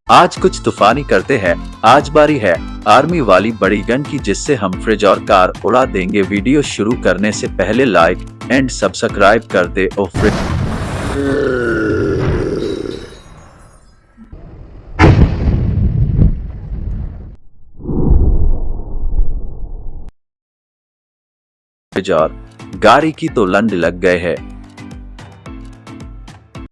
आज कुछ तूफानी करते हैं। आज बारी है आर्मी वाली बड़ी गन की, जिससे हम फ्रिज और कार उड़ा देंगे। वीडियो शुरू करने से पहले लाइक एंड सब्सक्राइब कर दे। ओ फ्रिज और गाड़ी की तो लंड लग गए हैं।